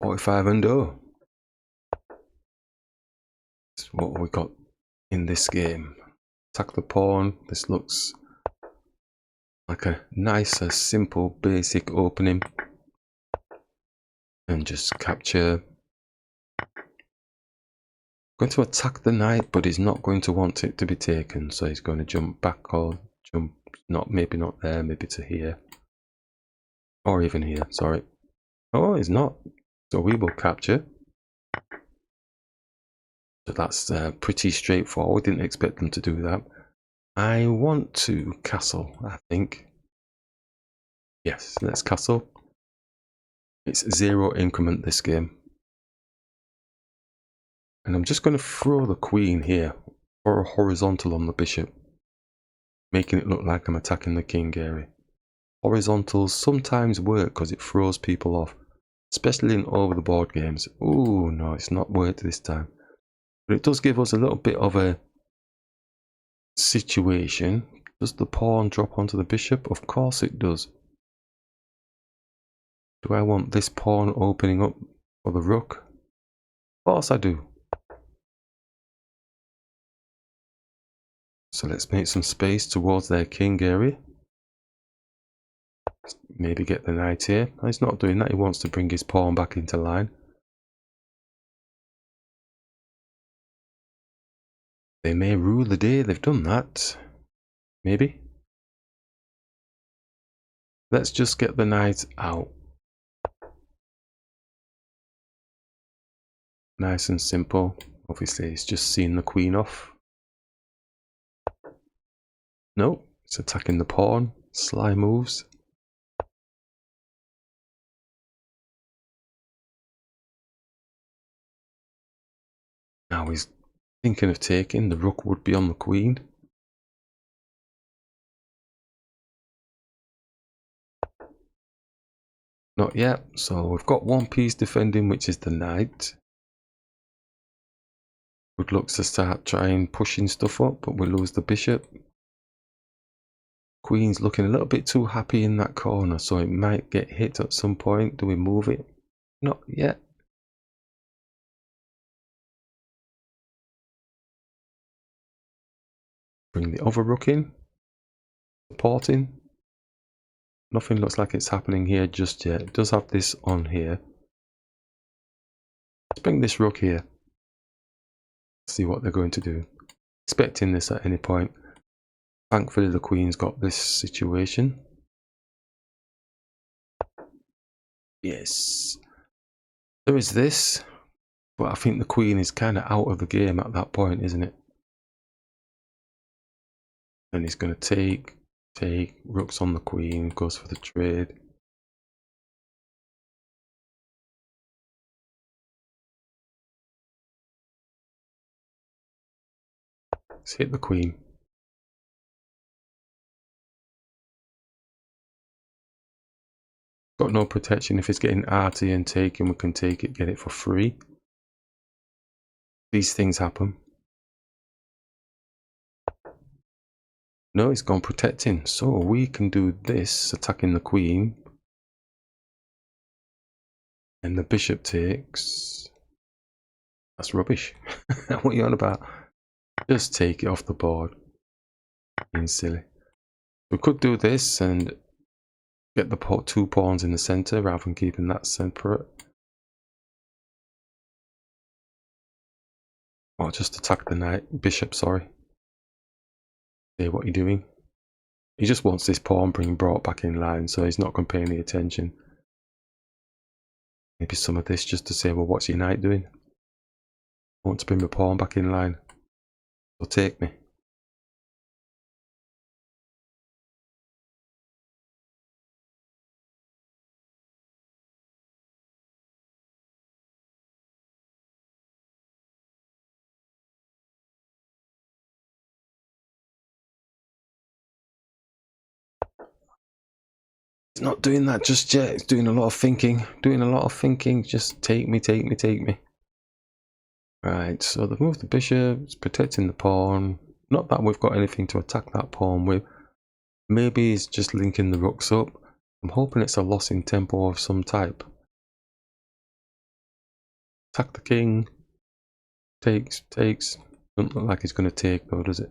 45 and 0. That's what we got in this game. Attack the pawn. This looks like a nicer, simple, basic opening. And just capture. Going to attack the knight, but he's not going to want it to be taken, so he's going to jump back or jump, maybe not there, maybe to here. Or even here, sorry. Oh, he's not. So we will capture. So that's pretty straightforward. Didn't expect them to do that. I want to castle, I think. Yes, let's castle. It's 0 increment this game. And I'm just going to throw the queen here for a horizontal on the bishop, making it look like I'm attacking the king area. Horizontals sometimes work because it throws people off, especially in over the board games. Ooh, no, it's not worked this time. But it does give us a little bit of a situation. Does the pawn drop onto the bishop? Of course it does. Do I want this pawn opening up for the rook? Of course I do. So let's make some space towards their king area. Maybe get the knight here. No, he's not doing that. He wants to bring his pawn back into line. They may rule the day. They've done that. Maybe. Let's just get the knight out. Nice and simple. Obviously, it's just seeing the queen off. No, it's attacking the pawn. Sly moves. Now he's thinking of taking. The rook would be on the queen. Not yet. So we've got one piece defending, which is the knight. Good luck to start trying pushing stuff up, but we'll lose the bishop. Queen's looking a little bit too happy in that corner, so it might get hit at some point. Do we move it? Not yet. Bring the other rook in. Supporting. Nothing looks like it's happening here just yet. It does have this on here. Let's bring this rook here. See what they're going to do. Expecting this at any point. Thankfully the queen's got this situation. Yes. There is this. But I think the queen is kind of out of the game at that point, isn't it? And he's going to take, rooks on the queen, goes for the trade. Let's hit the queen. Got no protection. If it's getting arty and taken, we can take it, get it for free. These things happen. No, it's gone protecting. So we can do this, attacking the queen. And the bishop takes. That's rubbish. What are you on about? Just take it off the board. Being silly. We could do this and get the two pawns in the center rather than keeping that separate. Or just attack the knight, bishop, sorry. See what you're doing. He just wants this pawn being brought back in line, so he's not going to pay any attention. Maybe some of this just to say, well, what's your knight doing? I want to bring my pawn back in line. So take me. It's not doing that just yet. It's doing a lot of thinking. Just take me, take me, take me. Right, so they've moved the bishop. It's protecting the pawn. Not that we've got anything to attack that pawn with. Maybe it's just linking the rooks up. I'm hoping it's a loss in tempo of some type. Attack the king. Takes. Doesn't look like he's going to take though, does it?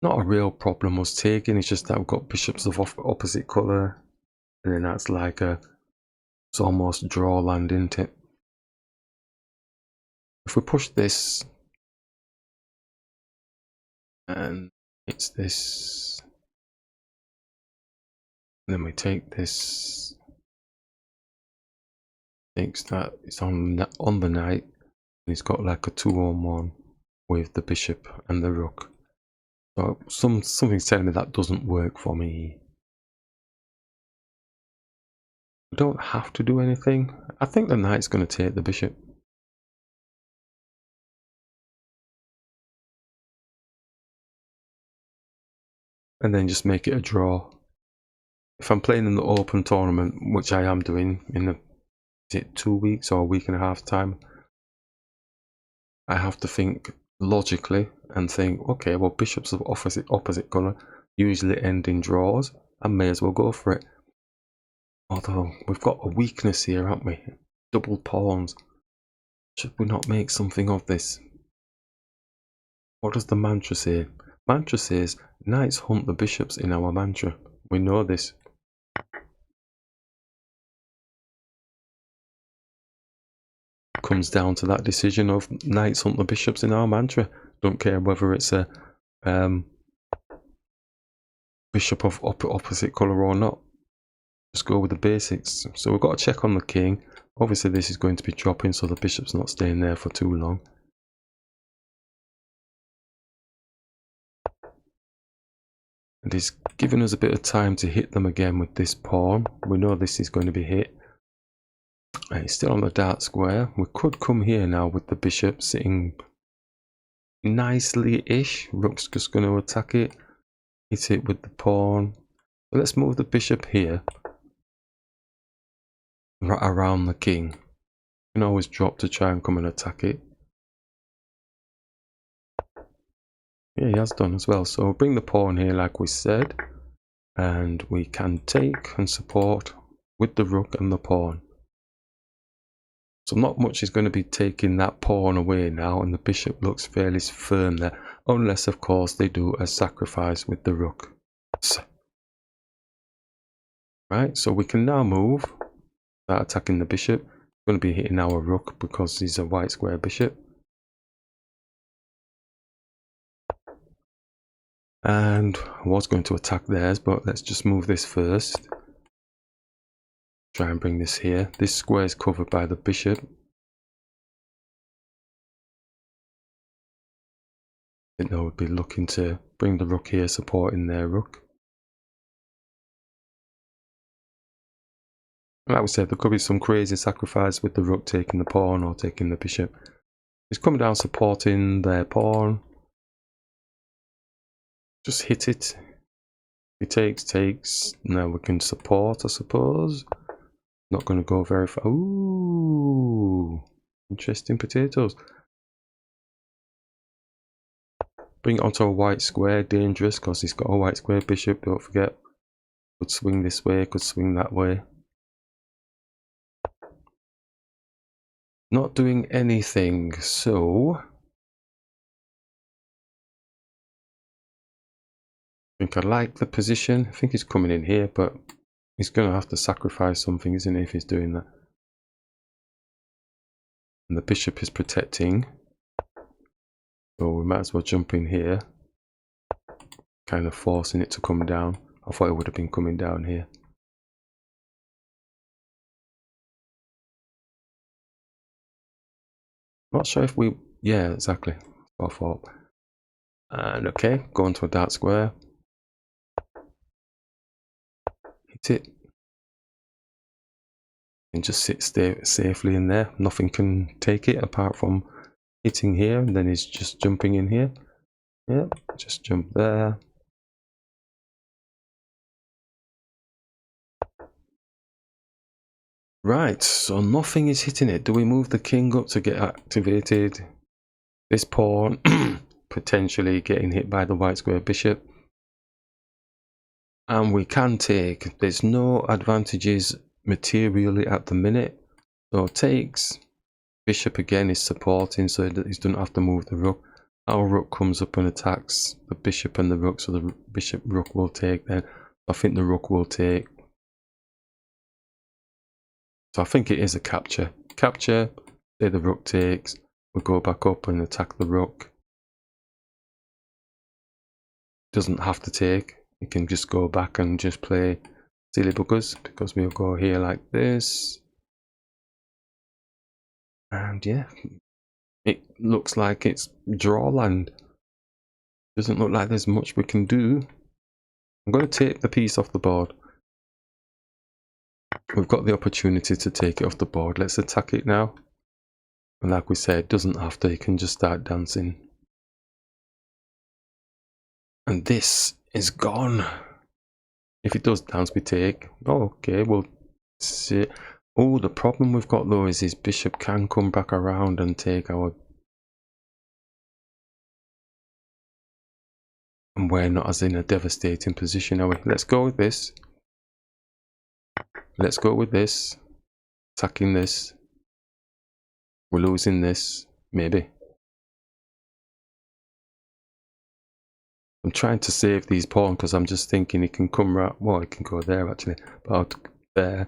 Not a real problem was taking, it's just that we've got bishops of opposite colour. And then that's like it's almost draw land, isn't it? If we push this, and it's this, and then we take this, takes that, it's on the knight, and he's got like a 2-on-1 with the bishop and the rook. So something's telling me that doesn't work for me. We don't have to do anything. I think the knight's going to take the bishop. And then just make it a draw. If I'm playing in the open tournament, which I am doing in is it 2 weeks or a week and a half time, I have to think logically and think, okay, well, bishops of opposite colour usually end in draws. I may as well go for it. Although we've got a weakness here, haven't we? Double pawns. Should we not make something of this? What does the mantra say? Mantra says, knights hunt the bishops in our mantra. We know this. Comes down to that decision of knights hunt the bishops in our mantra. Don't care whether it's a bishop of opposite colour or not. Just go with the basics. So we've got to check on the king. Obviously this is going to be dropping, so the bishop's not staying there for too long. And he's giving us a bit of time to hit them again with this pawn. We know this is going to be hit. And he's still on the dark square. We could come here now with the bishop sitting nicely-ish. Rook's just going to attack it. Hit it with the pawn. So let's move the bishop here. Right around the king. You can always drop to try and come and attack it. Yeah, he has done as well. So bring the pawn here like we said. And we can take and support with the rook and the pawn. So not much is going to be taking that pawn away now, and the bishop looks fairly firm there. Unless, of course, they do a sacrifice with the rook. Right, so we can now move. Start attacking the bishop. We're going to be hitting our rook because he's a white square bishop. And I was going to attack theirs, but let's just move this first. Try and bring this here. This square is covered by the bishop. I think they would be looking to bring the rook here, supporting their rook. Like we said, there could be some crazy sacrifice with the rook taking the pawn or taking the bishop. He's coming down supporting their pawn. Just hit it. He takes. Now we can support, I suppose. Not going to go very far. Ooh, interesting potatoes. Bring it onto a white square. Dangerous because he's got a white square bishop. Don't forget. Could swing this way. Could swing that way. Not doing anything. So I think I like the position. I think he's coming in here, but he's going to have to sacrifice something, isn't he, if he's doing that. And the bishop is protecting. So we might as well jump in here. Kind of forcing it to come down. I thought it would have been coming down here. Not sure if we... Yeah, exactly. That's what I thought. And okay, go into a dark square. Hit it. And just stay safely in there. Nothing can take it apart from hitting here. And then he's just jumping in here. Yep, just jump there. Right, so nothing is hitting it. Do we move the king up to get activated? This pawn potentially getting hit by the white square bishop. And we can take. There's no advantages materially at the minute. So takes. Bishop again is supporting, so that he doesn't have to move the rook. Our rook comes up and attacks the bishop and the rook, so the bishop rook will take then. I think the rook will take. So I think it is a capture. Capture, say the rook takes, we go back up and attack the rook. Doesn't have to take, you can just go back and just play silly buggers, because we'll go here like this. And yeah, it looks like it's draw land. Doesn't look like there's much we can do. I'm going to take the piece off the board. We've got the opportunity to take it off the board. Let's attack it now. And like we said, doesn't have to, you can just start dancing. And this is gone. If it does dance, we take. Oh, okay, we'll see. Oh, the problem we've got though is his bishop can come back around and take our... And we're not as in a devastating position, are we? Let's go with this. Let's go with this. Attacking this. We're losing this. Maybe. I'm trying to save these pawns because I'm just thinking he can come around. Well, he can go there actually. But out there,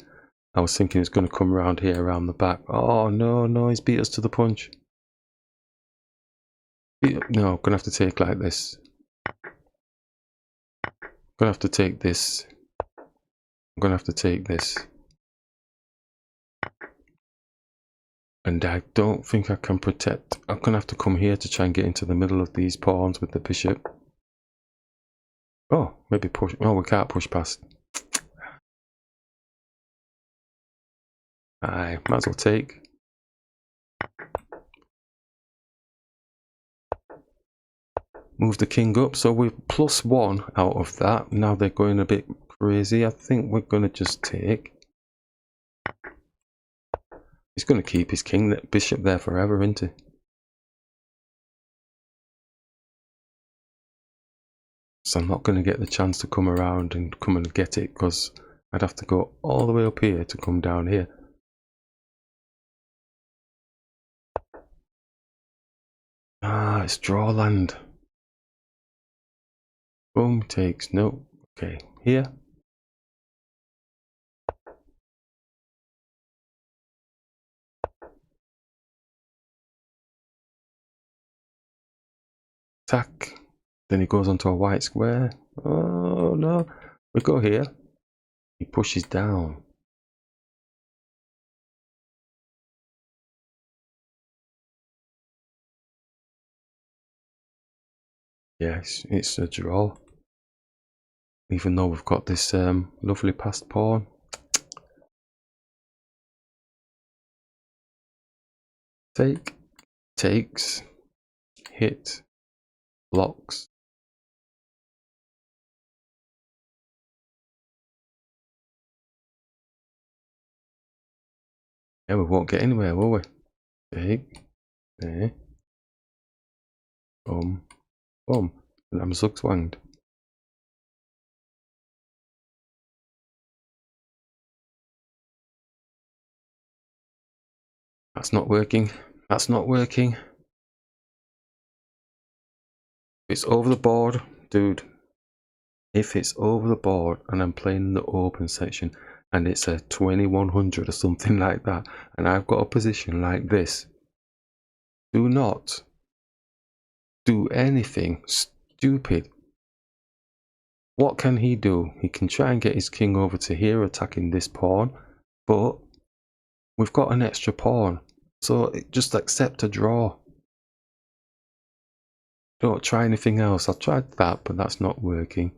I was thinking he's going to come around here, around the back. Oh, no, no, he's beat us to the punch. No, I'm going to have to take like this. I'm going to have to take this. I'm going to have to take this. And I don't think I can protect. I'm going to have to come here to try and get into the middle of these pawns with the bishop. Oh, maybe push. Oh, we can't push past. I might as well take. Move the king up. So we're +1 out of that. Now they're going a bit crazy. I think we're going to just take. He's going to keep his king, bishop there forever, isn't he? So I'm not going to get the chance to come around and come and get it because I'd have to go all the way up here to come down here. Ah, it's draw land. Boom, takes, no. Okay, here. Attack. Then he goes onto a white square. Oh no, we go here. He pushes down. Yes, it's a draw. Even though we've got this lovely passed pawn. Take, takes, hit, blocks. Yeah, we won't get anywhere, will we? Take, there. Boom, boom. And I'm zugzwanged. That's not working. That's not working. It's over the board, dude. If it's over the board and I'm playing in the open section and it's a 2100 or something like that, and I've got a position like this, do not do anything stupid. What can he do? He can try and get his king over to here attacking this pawn, but we've got an extra pawn, so just accept a draw. Don't try anything else. I tried that, but that's not working.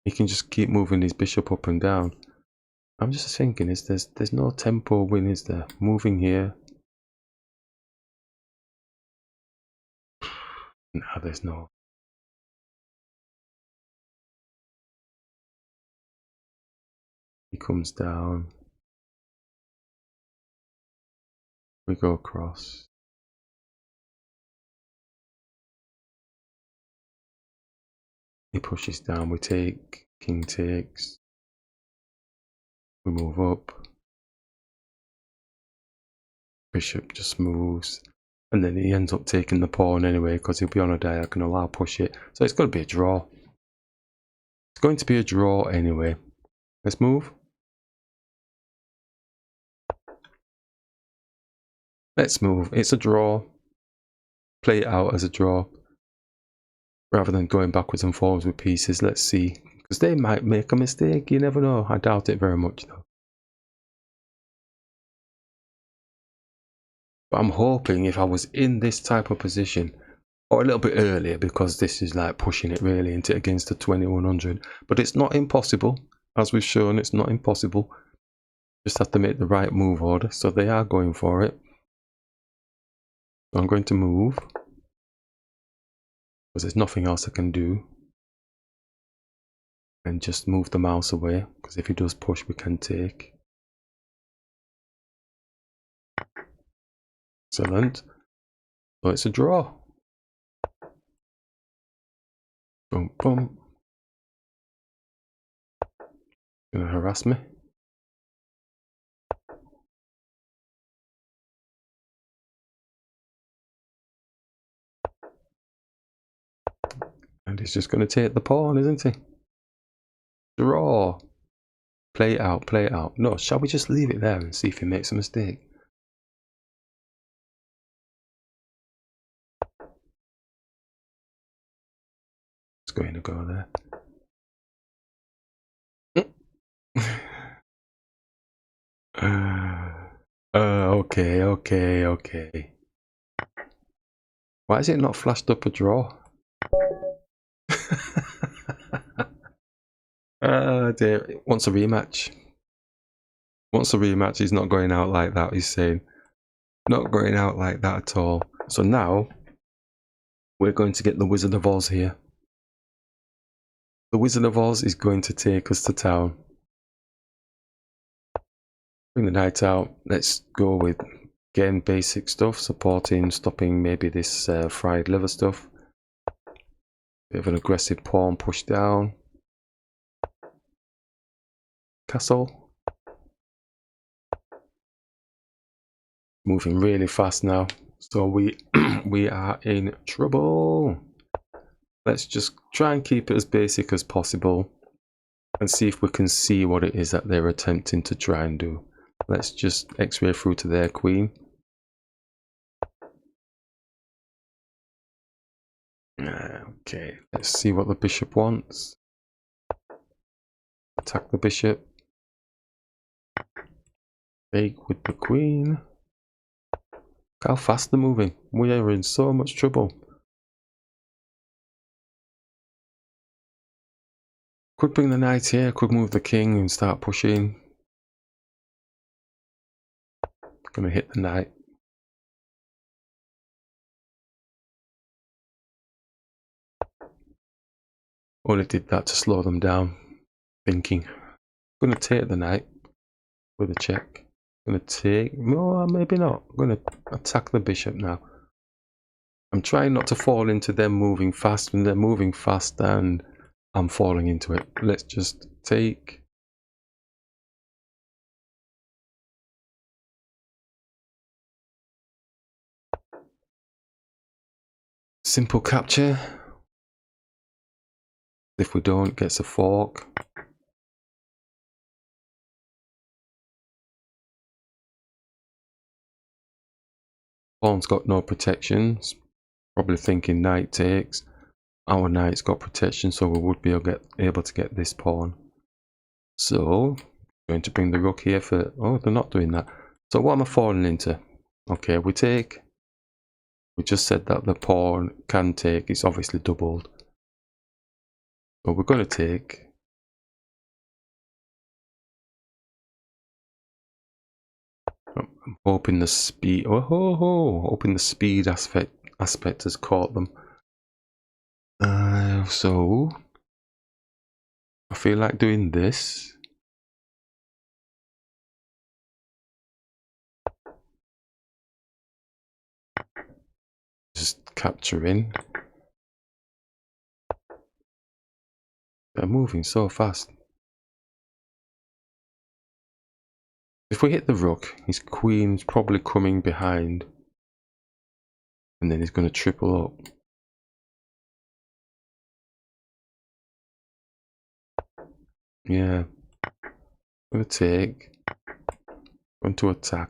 He can just keep moving his bishop up and down. I'm just thinking, there's no tempo win, is there? Moving here. No, there's no. He comes down. We go across. He pushes down. We take king takes. We move up. Bishop just moves. And then he ends up taking the pawn anyway because he'll be on a diagonal. I'll push it. So it's going to be a draw. It's going to be a draw anyway. Let's move. Let's move. It's a draw. Play it out as a draw. Rather than going backwards and forwards with pieces. Let's see. Because they might make a mistake. You never know. I doubt it very much though. But I'm hoping if I was in this type of position, or a little bit earlier, because this is like pushing it really into against the 2100. But it's not impossible. As we've shown, it's not impossible. Just have to make the right move order. So they are going for it. So I'm going to move. Because there's nothing else I can do. And just move the mouse away. Because if he does push, we can take. Excellent. So it's a draw. Boom, boom. Gonna harass me. And he's just gonna take the pawn, isn't he? Draw. Play it out, play it out. No, shall we just leave it there and see if he makes a mistake? It's going to go there. Okay. Why is it not flashed up a draw? Dear. Wants a rematch. Wants a rematch. He's not going out like that, he's saying. Not going out like that at all. So now, we're going to get the Wizard of Oz here. The Wizard of Oz is going to take us to town. Bring the knight out. Let's go with, again, basic stuff. Supporting, stopping maybe this fried liver stuff. Bit of an aggressive pawn push down. Castle. Moving really fast now. So we are in trouble. Let's just try and keep it as basic as possible. And see if we can see what it is that they're attempting to try and do. Let's just X-ray through to their queen. Okay, let's see what the bishop wants. Attack the bishop. Take with the queen. Look how fast they're moving. We are in so much trouble. Could bring the knight here, could move the king and start pushing. Gonna hit the knight. Only did that to slow them down. Thinking. Gonna take the knight with a check. Gonna take, no, maybe not. Gonna attack the bishop now. I'm trying not to fall into them moving fast when they're moving fast and I'm falling into it. Let's just take. Simple capture. If we don't, gets a fork. Pawn's got no protections. Probably thinking knight takes. Our knight's got protection, so we would be able to get this pawn. So, going to bring the rook here for... Oh, they're not doing that. So what am I falling into? Okay, we take. We just said that the pawn can take. It's obviously doubled. But we're going to take. I'm hoping the speed... hoping the speed aspect has caught them. So... I feel like doing this. Just capturing. They're moving so fast. If we hit the rook, his queen's probably coming behind. And then he's going to triple up. Yeah. Going to take. Going to attack.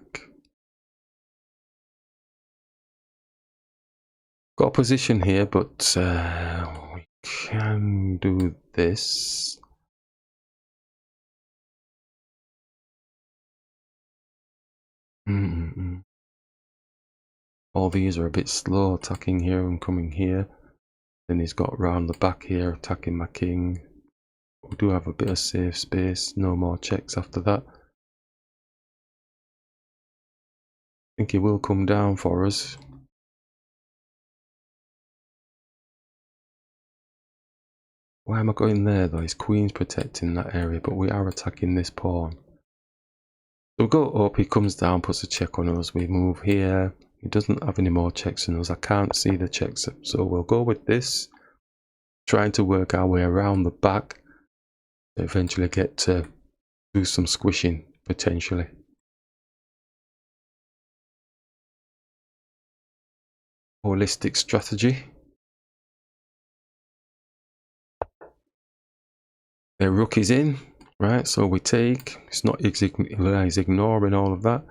Got a position here, but we can do this. All these are a bit slow, attacking here and coming here. Then he's got round the back here, attacking my king. We do have a bit of safe space, no more checks after that. I think he will come down for us. Why am I going there though? His queen's protecting that area, but we are attacking this pawn. So we go up, he comes down, puts a check on us, we move here. He doesn't have any more checks on us, I can't see the checks, so we'll go with this. Trying to work our way around the back to eventually get to do some squishing, potentially. Holistic strategy. The rook is in, right, so we take, it's not, he's ignoring all of that.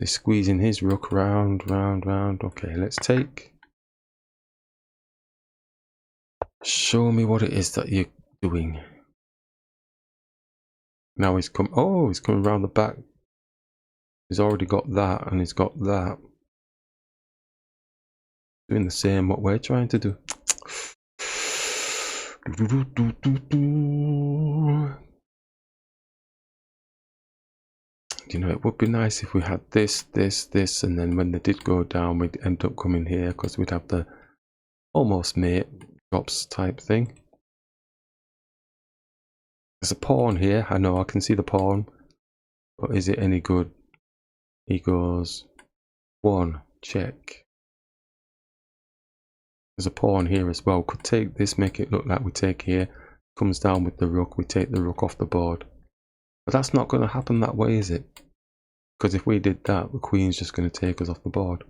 They're squeezing his rook round. Okay, let's take. Show me what it is that you're doing. Now he's come. Oh, he's coming around the back. He's already got that, and he's got that. Doing the same what we're trying to do. You know, it would be nice if we had this, and then when they did go down, we'd end up coming here because we'd have the almost mate drops type thing. There's a pawn here. I know I can see the pawn, but is it any good? He goes 1 check. There's a pawn here as well. Could take this, make it look like we take here. Comes down with the rook. We take the rook off the board. But that's not going to happen that way, is it? Because if we did that, the queen's just going to take us off the board.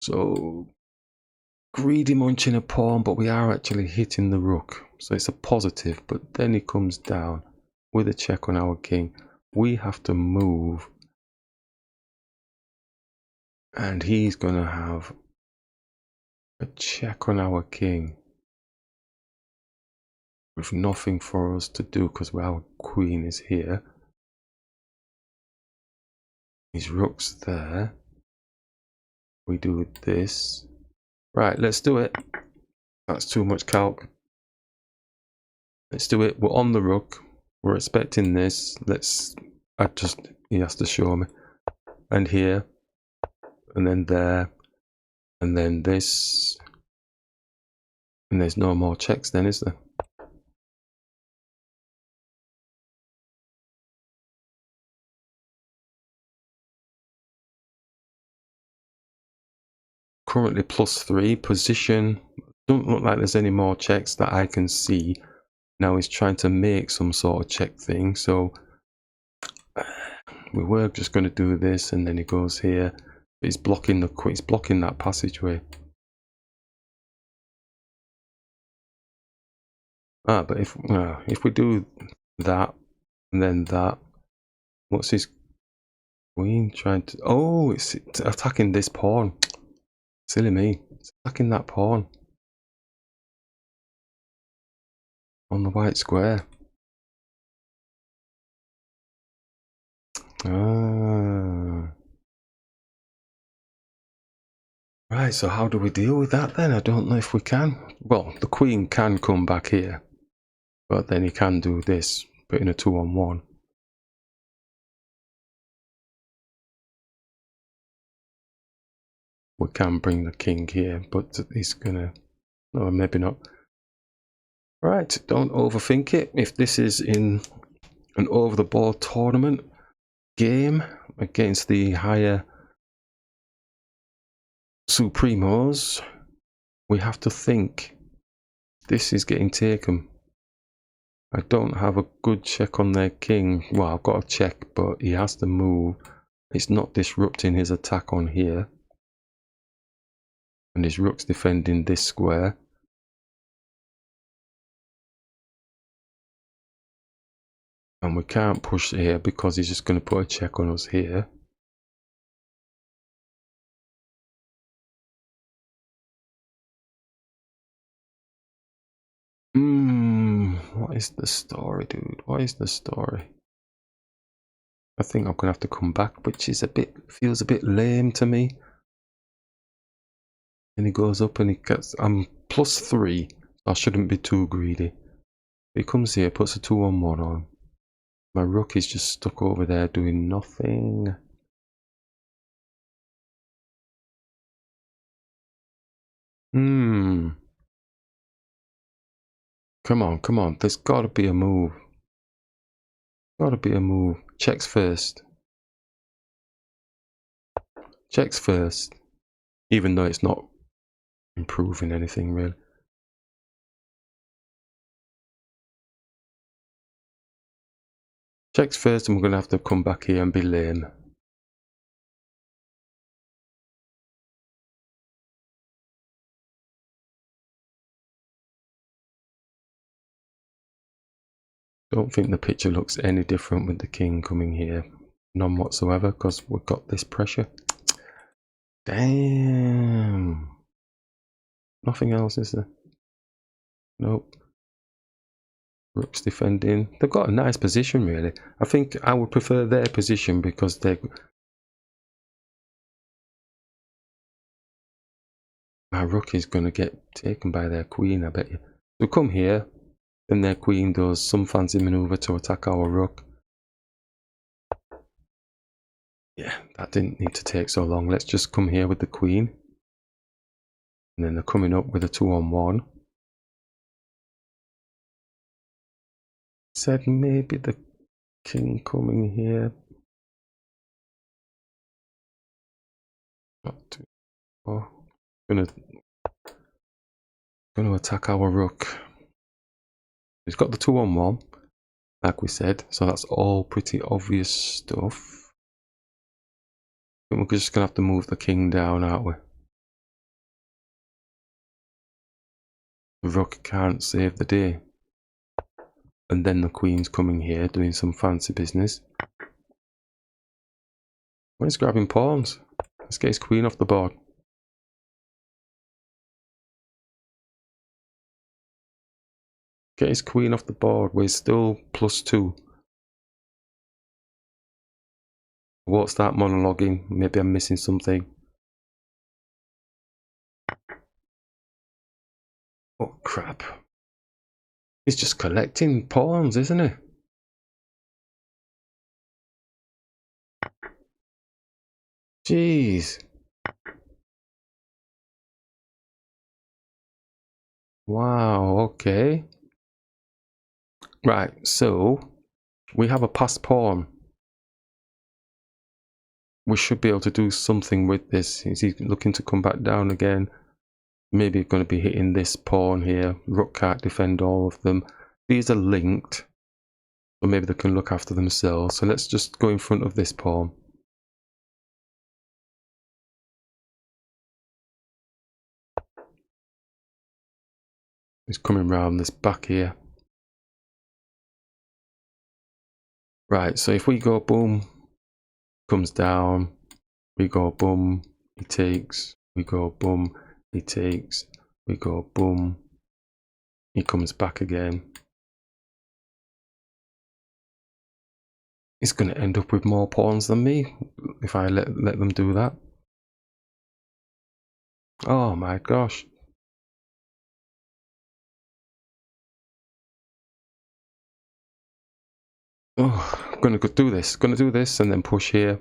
So, greedy munching a pawn, but we are actually hitting the rook. So it's a positive, but then he comes down with a check on our king. We have to move. And he's going to have a check on our king. With nothing for us to do because our queen is here. His rook's there. We do this. Right, let's do it. That's too much calc. Let's do it. We're on the rook. We're expecting this. He has to show me. And here. And then there. And then this. And there's no more checks then, is there? Currently +3 position. Don't look like there's any more checks that I can see. Now he's trying to make some sort of check thing. So we were just going to do this, and then he goes here. He's blocking that passageway. But if we do that and then that, what's his queen trying to? Oh, it's attacking this pawn. Silly me. It's attacking that pawn on the white square. Right, so how do we deal with that then? I don't know if we can. Well, the queen can come back here, but then he can do this, put in a 2-on-1. We can bring the king here, but he's gonna... No, maybe not. Right, don't overthink it. If this is in an over-the-board tournament game against the higher Supremos, we have to think. This is getting taken. I don't have a good check on their king. Well, I've got a check, but he has to move. It's not disrupting his attack on here. And his rook's defending this square. And we can't push here because he's just going to put a check on us here. What is the story, dude? What is the story? I think I'm gonna have to come back, which is feels a bit lame to me. And he goes up and he gets, I'm +3. I shouldn't be too greedy. He comes here, puts a 2-on-1 on. My rook is just stuck over there doing nothing. Come on, come on. There's gotta be a move. Gotta be a move. Checks first. Checks first. Even though it's not improving anything really. Checks first, and we're gonna have to come back here and be lame. Don't think the picture looks any different with the king coming here. None whatsoever, because we've got this pressure. Damn. Nothing else, is there? Nope. Rook's defending. They've got a nice position, really. I think I would prefer their position because they're... My rook is going to get taken by their queen, I bet you. So come here, then their queen does some fancy maneuver to attack our rook. Yeah, that didn't need to take so long. Let's just come here with the queen. And then they're coming up with a 2-on-1. Said maybe the king coming here. Not too far. Gonna attack our rook. He's got the 2-on-1, like we said, so that's all pretty obvious stuff. I think we're just gonna have to move the king down, aren't we? The rook can't save the day. And then the queen's coming here doing some fancy business. Where's grabbing pawns? Let's get his queen off the board. Get his queen off the board. We're still +2. I won't start monologuing. Maybe I'm missing something. Oh crap. He's just collecting pawns, isn't he? Jeez. Wow, okay. Right, so we have a passed pawn. We should be able to do something with this. Is he looking to come back down again? Maybe going to be hitting this pawn here. Rook can't defend all of them. These are linked, so maybe they can look after themselves. So let's just go in front of this pawn. He's coming round this back here. Right, so if we go boom, comes down, we go boom, he takes, we go boom, he takes, we go boom, he comes back again. He's going to end up with more pawns than me if I let them do that. Oh my gosh. Oh, I'm going to do this. Going to do this and then push here.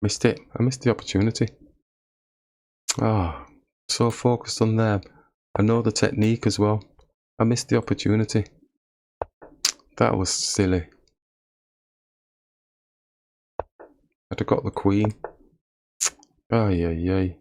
Missed it. I missed the opportunity. Ah, oh, so focused on there. I know the technique as well. I missed the opportunity. That was silly. I'd have got the queen. Ay, ay, ay.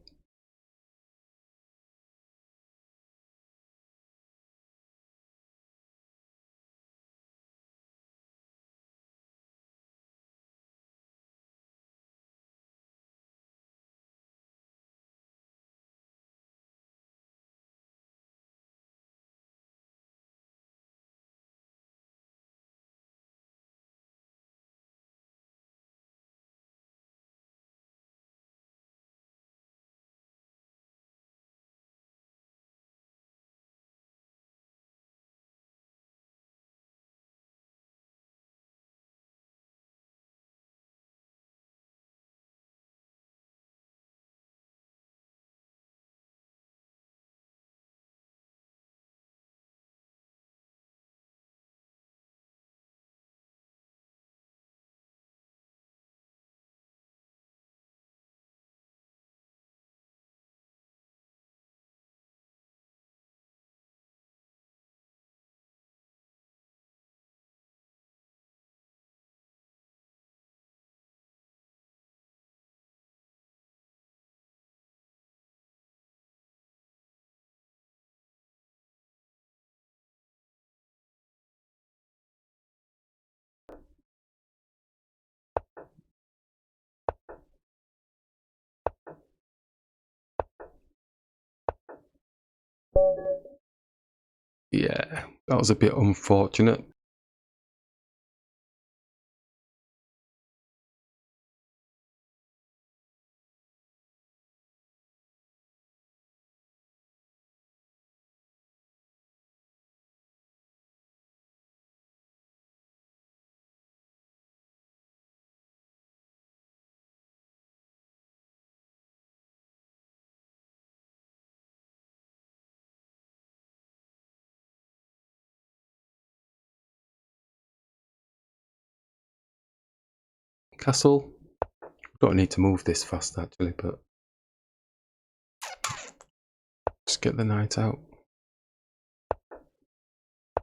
Yeah, that was a bit unfortunate. Castle. Don't need to move this fast actually, but just get the knight out.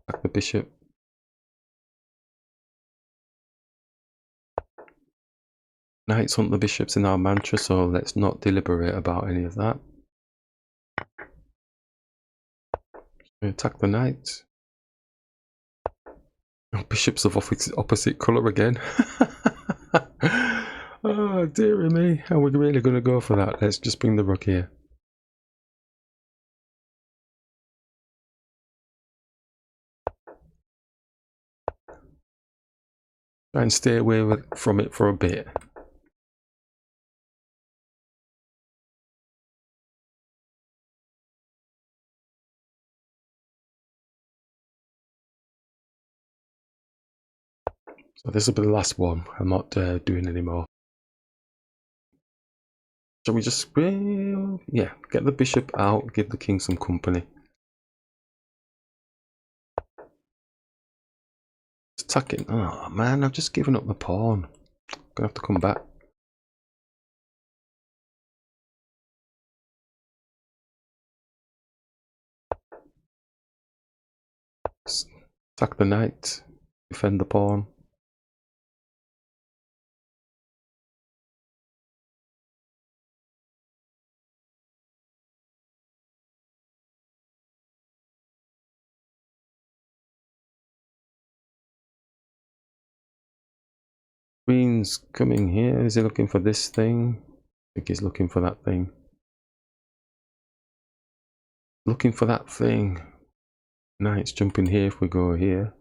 Back the bishop. Knights hunt the bishops in our mantra, so let's not deliberate about any of that. Attack the knight. Oh, bishops of opposite colour again. Oh dearie me, are we really going to go for that? Let's just bring the rook here. Try and stay away from it for a bit. So this will be the last one. I'm not doing any more. Shall we just, yeah, get the bishop out, give the king some company. Attacking. Oh man, I've just given up the pawn. Gonna have to come back. Attack the knight. Defend the pawn. Queen's coming here. Is he looking for this thing? I think he's looking for that thing. Looking for that thing. Knight's jumping here if we go here.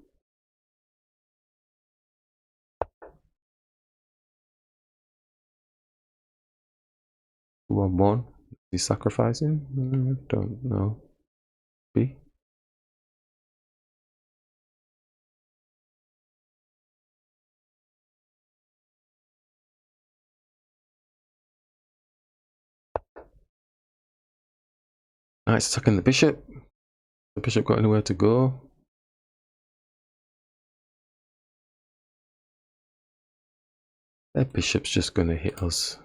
Two on one. Is he sacrificing? Don't know. B. Knight's attacking the bishop. The bishop got anywhere to go. Their bishop's just going to hit us.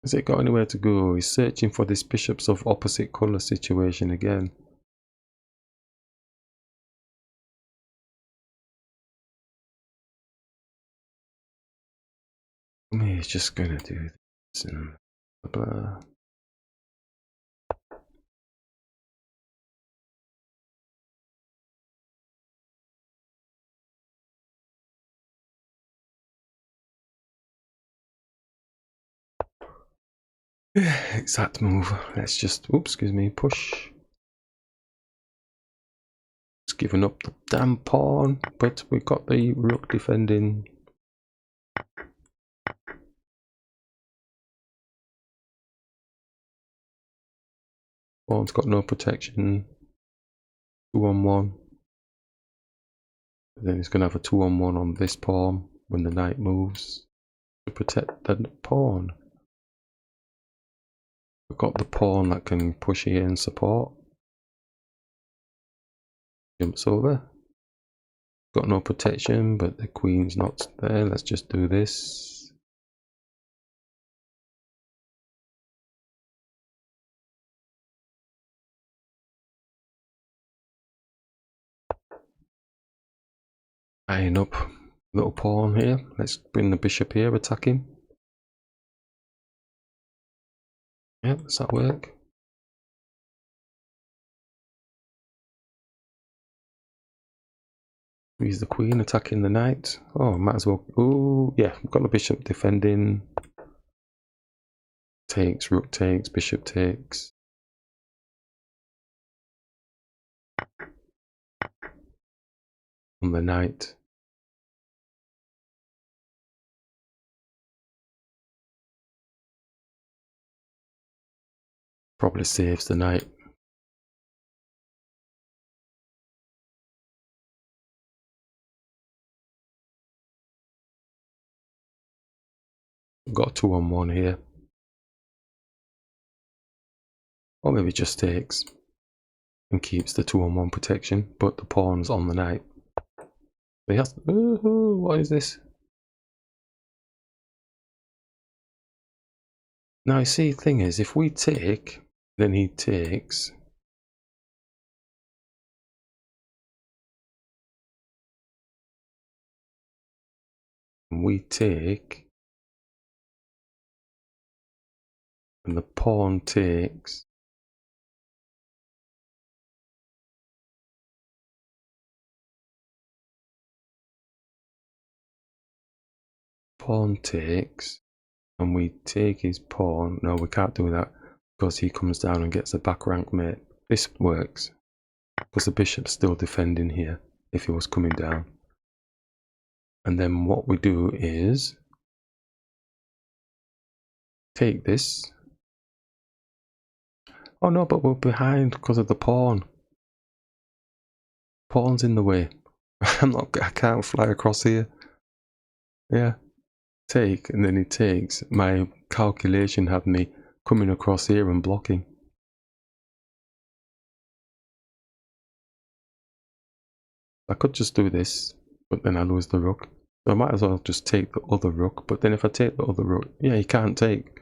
Has it got anywhere to go? He's searching for this bishops of opposite colour situation again. He's just gonna do this and blah blah. Exact move. Let's just, oops, excuse me, push. It's giving up the damn pawn, but we got the rook defending. Pawn's got no protection. 2-on-1. Then he's gonna have a 2-on-1 on this pawn when the knight moves to protect the pawn. We've got the pawn that can push here and support. Jumps over. Got no protection, but the queen's not there. Let's just do this. Eyeing up little pawn here. Let's bring the bishop here, attacking. Yeah, does that work? He's the queen attacking the knight. Oh, might as well. Oh, yeah, we've got the bishop defending. Takes, rook takes, bishop takes. On the knight. Probably saves the knight. We've got a 2-on-1 here. Or maybe just takes and keeps the 2-on-1 protection, but the pawn's on the knight. So he has. Ooh, what is this? Now, you see, the thing is, if we take, then he takes. And we take. And the pawn takes. Pawn takes. And we take his pawn. No, we can't do that because he comes down and gets a back rank mate. This works because the bishop's still defending here if he was coming down. And then what we do is take this. Oh no, but we're behind because of the pawn. Pawn's in the way. I can't fly across here. Yeah. Take, and then he takes. My calculation had me coming across here and blocking. I could just do this, but then I lose the rook. So I might as well just take the other rook. But then if I take the other rook, yeah, he can't take.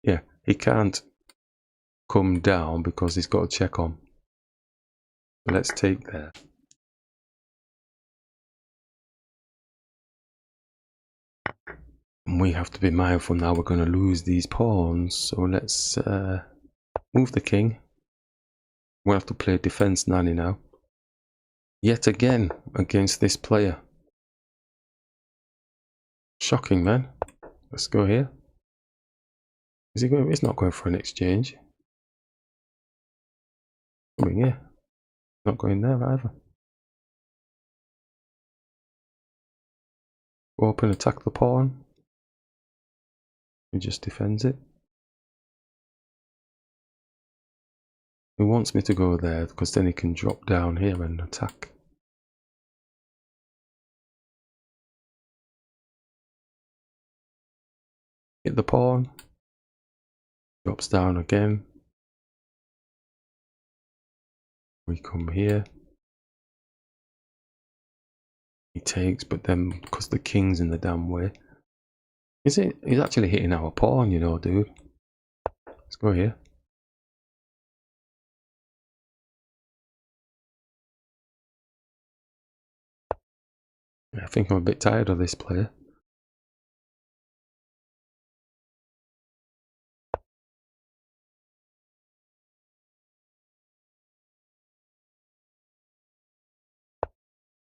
Yeah, he can't come down because he's got a check on. So let's take there. And we have to be mindful now we're going to lose these pawns. So let's move the king. We'll have to play defense nanny now. Yet again against this player. Shocking, man. Let's go here. Is he going? He's not going for an exchange. Coming here. Not going there either. Go up and attack the pawn. He just defends it. He wants me to go there because then he can drop down here and attack. Hit the pawn. Drops down again. We come here. He takes, but then because the king's in the damn way. Is it? He's actually hitting our pawn, you know, dude. Let's go here. I think I'm a bit tired of this player.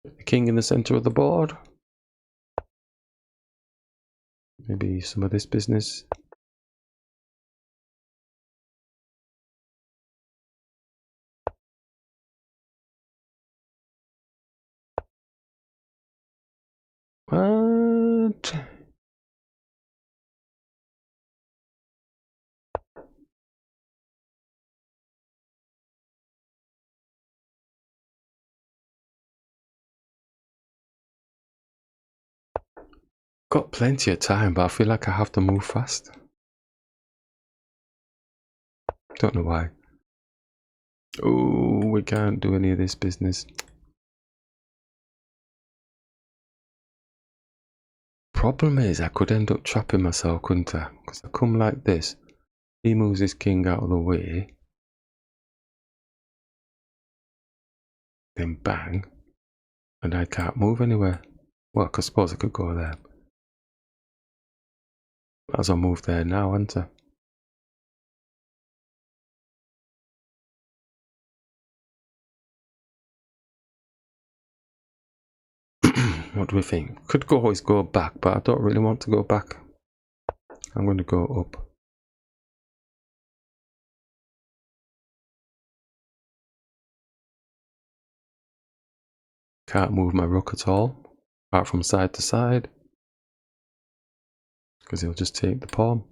The king in the center of the board. Maybe some of this business. What? Got plenty of time, but I feel like I have to move fast. Don't know why. Oh, we can't do any of this business. Problem is, I could end up trapping myself, couldn't I? Because I come like this. He moves his king out of the way. Then bang. And I can't move anywhere. Well, I suppose I could go there. As I move there now, aren't I? What do we think? Could always go back, but I don't really want to go back. I'm going to go up. Can't move my rook at all, apart from side to side, because he'll just take the pawn.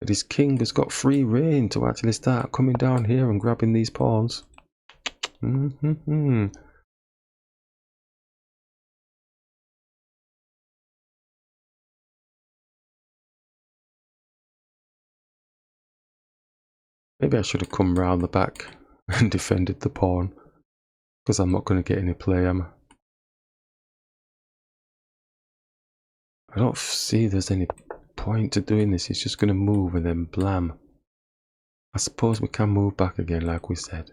But his king has got free reign to actually start coming down here and grabbing these pawns. Maybe I should have come round the back and defended the pawn, because I'm not going to get any play, am I? I don't see there's any point to doing this. He's just going to move and then blam. I suppose we can move back again like we said.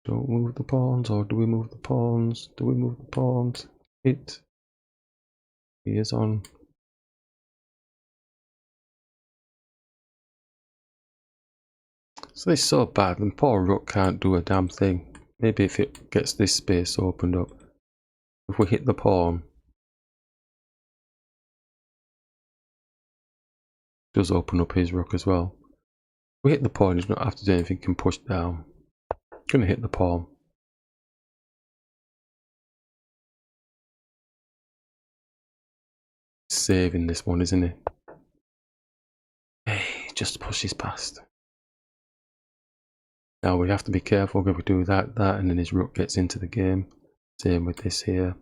Don't move the pawns, or do we move the pawns? Do we move the pawns? Hit. He is on. So this is so bad, and poor rook can't do a damn thing. Maybe if it gets this space opened up. If we hit the pawn, it does open up his rook as well. If we hit the pawn, he's not have to do anything, can push down. Gonna hit the pawn. Saving this one, isn't he? Hey, just pushes past. Now we have to be careful if we do that, and then his rook gets into the game. Same with this here.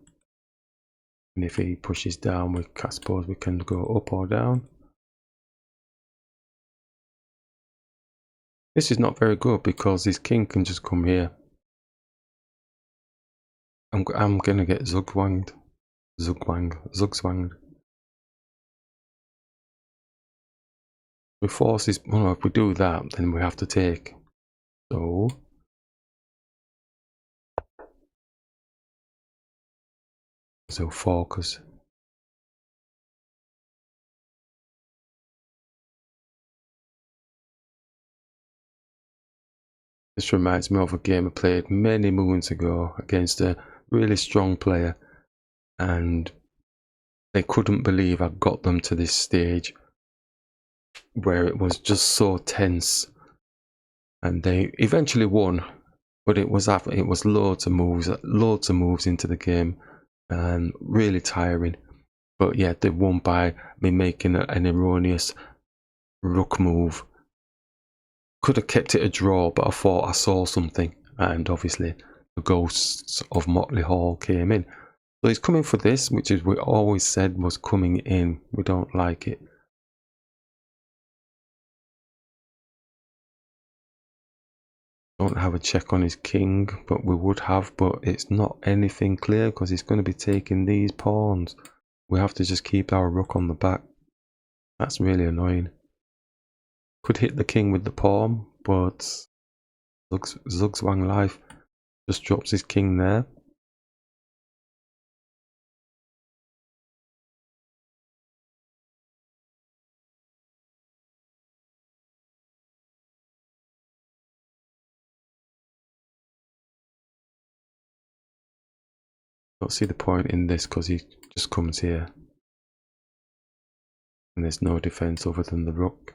And if he pushes down, I suppose we can go up or down. This is not very good because his king can just come here. I'm gonna get zugzwanged. We force his. Well, if we do that, then we have to take. So focus. This reminds me of a game I played many moons ago against a really strong player, and they couldn't believe I got them to this stage where it was just so tense, and they eventually won, but it was loads of moves into the game, and really tiring. But yeah, they won by me making an erroneous rook move. Could have kept it a draw, but I thought I saw something, and obviously the ghosts of Motley Hall came in. So he's coming for this, which is we always said was coming in. We don't like it. Don't have a check on his king, but we would have, but it's not anything clear because he's going to be taking these pawns. We have to just keep our rook on the back. That's really annoying. Could hit the king with the pawn, but Zugzwang Life just drops his king there. Don't see the point in this because he just comes here. And there's no defense other than the rook.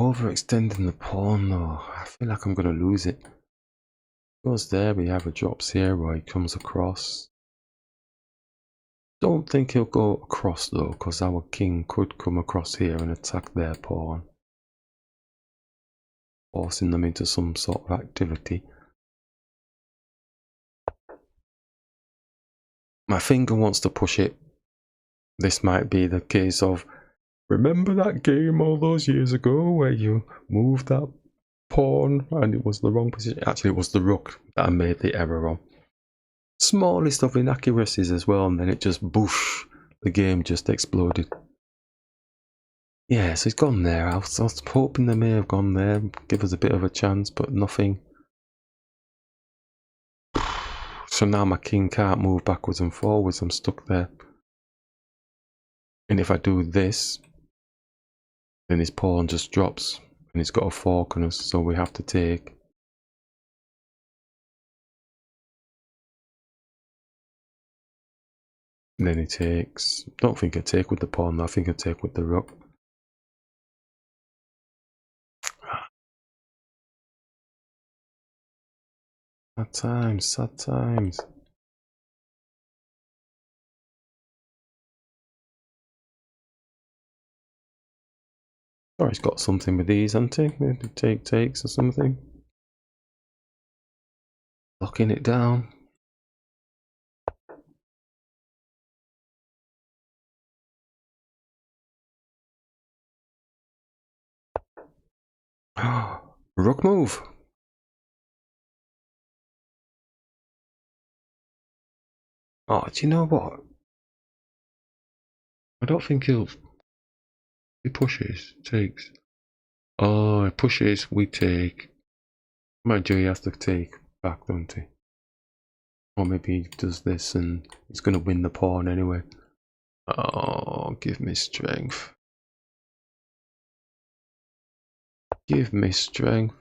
Overextending the pawn though. I feel like I'm going to lose it. Goes there, we have a drops here where he comes across. Don't think he'll go across though, because our king could come across here and attack their pawn, forcing them into some sort of activity. My finger wants to push it. This might be the case of, remember that game all those years ago where you moved that pawn and it was the wrong position? Actually, it was the rook that I made the error on. Smallest of inaccuracies as well, and then it just boosh, the game just exploded. Yeah, so he's gone there. I was hoping they may have gone there, give us a bit of a chance, but nothing. So now my king can't move backwards and forwards, I'm stuck there. And if I do this, then his pawn just drops, and he's got a fork on us, so we have to take. And then he takes. Don't think I take with the pawn, I think I take with the rook. Sad times, sad times. Oh, he's got something with these, hasn't he? Maybe takes or something. Locking it down. Rook move. Oh, do you know what? I don't think he pushes, takes. Oh, he pushes, we take. Mind you, he has to take back, don't he? Or maybe he does this and he's going to win the pawn anyway. Oh, give me strength. Give me strength.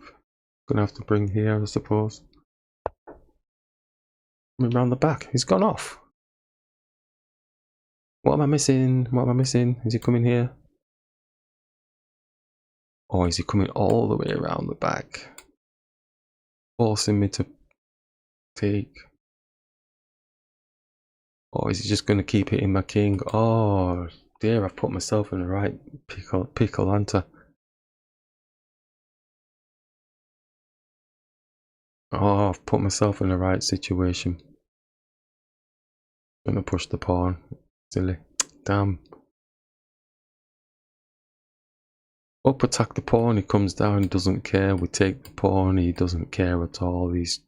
Gonna have to bring here, I suppose. Around the back. He's gone off. What am I missing? What am I missing? Is he coming here? Or is he coming all the way around the back? Forcing me to take. Or is he just going to keep hitting my king? Oh dear, I've put myself in the right piccolanta. Oh, I've put myself in the right situation. Gonna push the pawn. Silly. Damn. Up attack the pawn, he comes down, he doesn't care. We take the pawn, he doesn't care at all. He's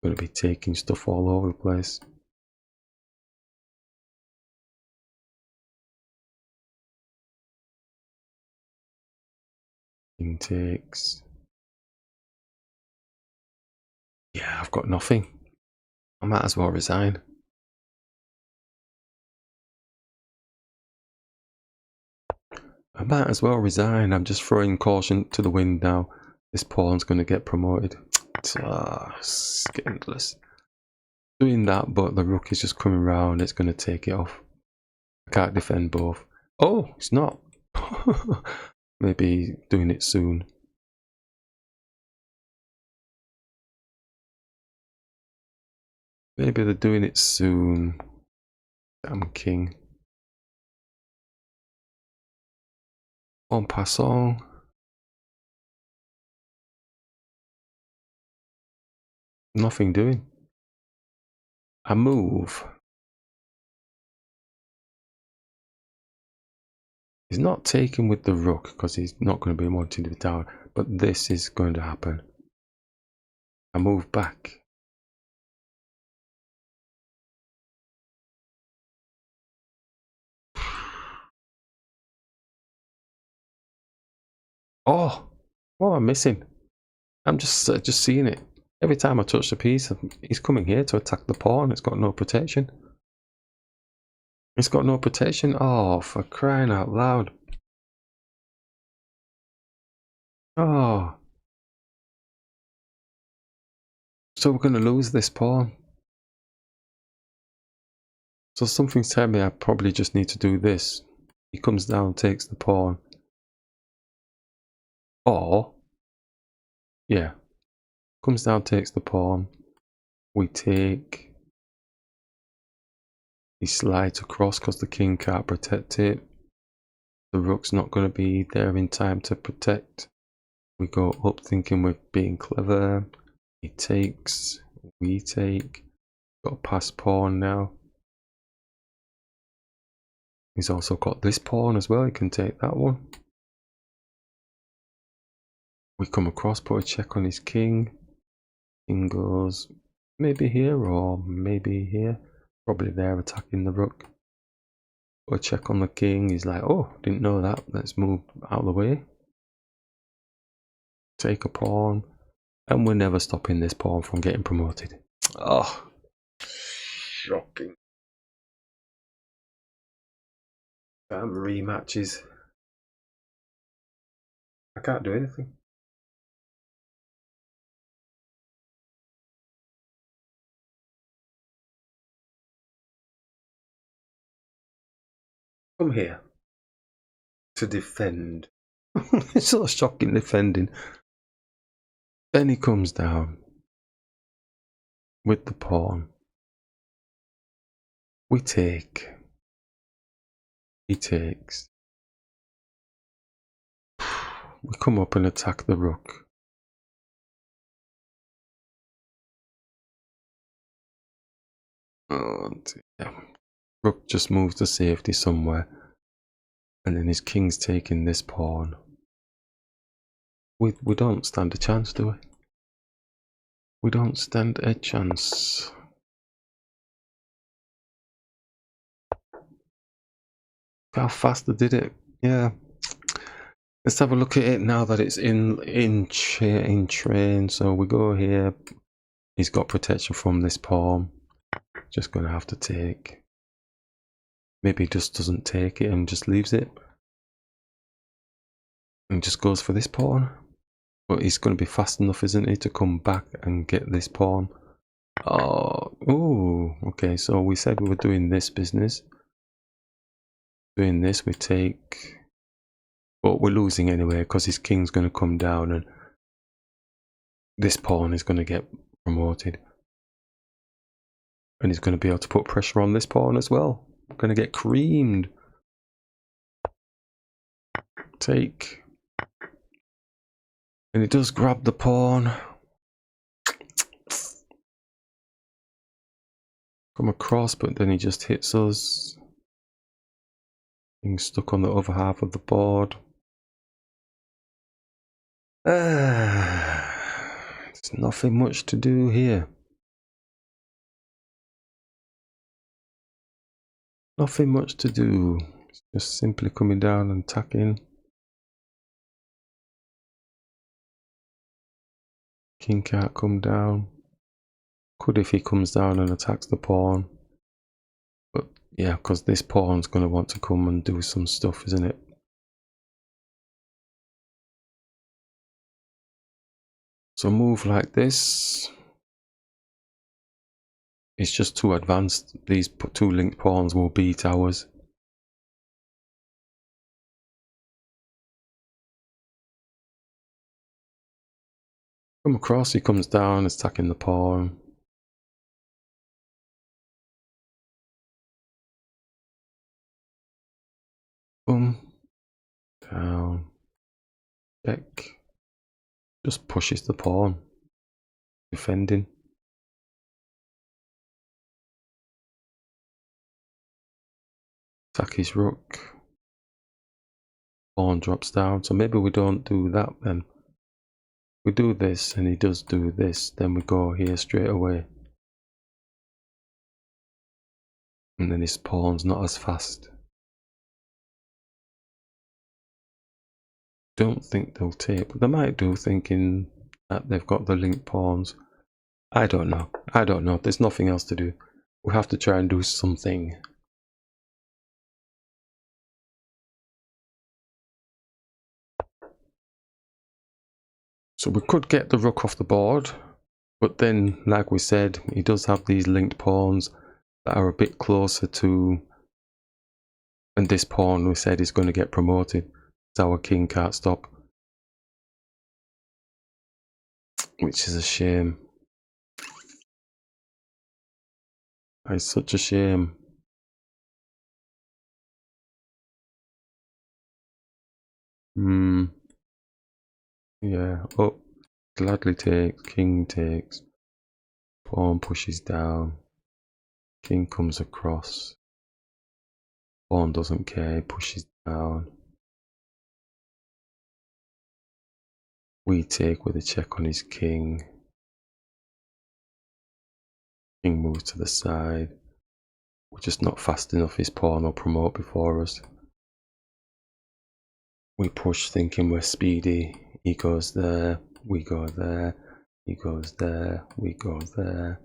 going to be taking stuff all over the place. King takes. Yeah, I've got nothing. I might as well resign. I might as well resign. I'm just throwing caution to the wind now. This pawn's going to get promoted. Scandalous. Doing that, but the rook is just coming around. It's going to take it off. I can't defend both. Oh, it's not. Maybe doing it soon. Maybe they're doing it soon. Damn king. En passant. Nothing doing. I move. He's not taking with the rook because he's not going to be wanting the tower. But this is going to happen. I move back. Oh, what am I missing? I'm just seeing it. Every time I touch the piece, he's coming here to attack the pawn. It's got no protection. It's got no protection. Oh, for crying out loud. Oh. So we're going to lose this pawn. So something's telling me I probably just need to do this. He comes down, takes the pawn. Or, yeah, comes down, takes the pawn. We take. He slides across because the king can't protect it. The rook's not going to be there in time to protect. We go up thinking we're being clever. He takes. We take. Got a pass pawn now. He's also got this pawn as well. He can take that one. We come across, put a check on his king. King goes maybe here or maybe here. Probably there attacking the rook. Put a check on the king. He's like, oh, didn't know that. Let's move out of the way. Take a pawn. And we're never stopping this pawn from getting promoted. Oh, shocking. Rematches. I can't do anything. Come here. To defend. It's so shocking defending. Then he comes down with the pawn. We take. He takes. We come up and attack the rook. Oh dear. Rook just moves to safety somewhere. And then his king's taking this pawn. We don't stand a chance, do we? We don't stand a chance. How fast I did it. Yeah. Let's have a look at it now that it's in train. So we go here. He's got protection from this pawn. Just going to have to take. Maybe he just doesn't take it and just leaves it. And just goes for this pawn. But he's going to be fast enough, isn't he, to come back and get this pawn. Oh, ooh, okay, so we said we were doing this business. Doing this, we take. But we're losing anyway because his king's going to come down and this pawn is going to get promoted. And he's going to be able to put pressure on this pawn as well. We're going to get creamed. Take. And he does grab the pawn. Come across, but then he just hits us. Being stuck on the other half of the board. There's nothing much to do here. Nothing much to do. It's just simply coming down and attacking. King can't come down. Could if he comes down and attacks the pawn. But yeah, because this pawn's going to want to come and do some stuff, isn't it? So move like this. It's just too advanced. These two linked pawns will beat ours. Come across, he comes down, attacking the pawn. Boom. Down. Check. Just pushes the pawn. Defending. Attack his rook. Pawn drops down, so maybe we don't do that then. We do this and he does do this, then we go here straight away. And then his pawn's not as fast. Don't think they'll take, but they might do, thinking that they've got the linked pawns. I don't know. I don't know. There's nothing else to do. We have to try and do something. So we could get the rook off the board, but then, like we said, he does have these linked pawns that are a bit closer to, and this pawn we said is going to get promoted, so our king can't stop, which is a shame. It's such a shame. Yeah. Oh, gladly takes, king takes, pawn pushes down, king comes across, pawn doesn't care, pushes down. We take with a check on his king. King moves to the side. We're just not fast enough, his pawn will promote before us. We push thinking we're speedy. He goes there, we go there, he goes there, we go there,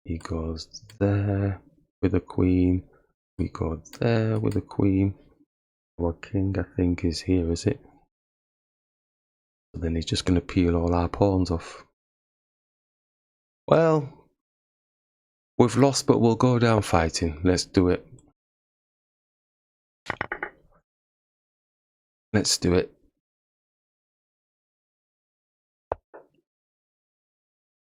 he goes there with a queen, we go there with a queen. Our king, I think, is here, is it? So then he's just going to peel all our pawns off. Well, we've lost, but we'll go down fighting. Let's do it. Let's do it.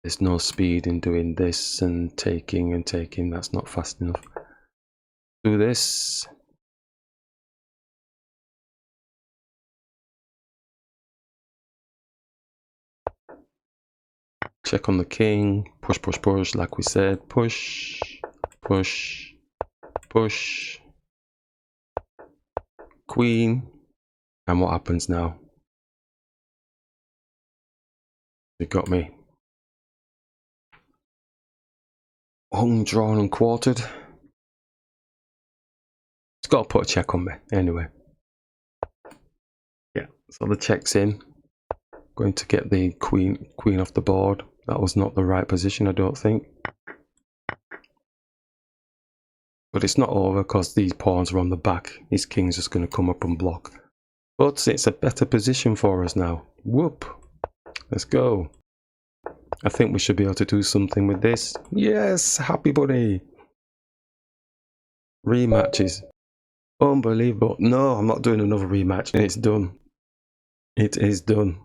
There's no speed in doing this and taking, that's not fast enough. Do this. Check on the king, push, push, push, like we said, push, push, push, queen, and what happens now? You got me. Hung, drawn and quartered. It's got to put a check on me, anyway. Yeah, so the check's in. Going to get the queen off the board. That was not the right position, I don't think. But it's not over because these pawns are on the back. His king's just going to come up and block. But it's a better position for us now. Whoop. Let's go. I think we should be able to do something with this. Yes, happy buddy. Rematches. Unbelievable. No, I'm not doing another rematch. It's done. It is done.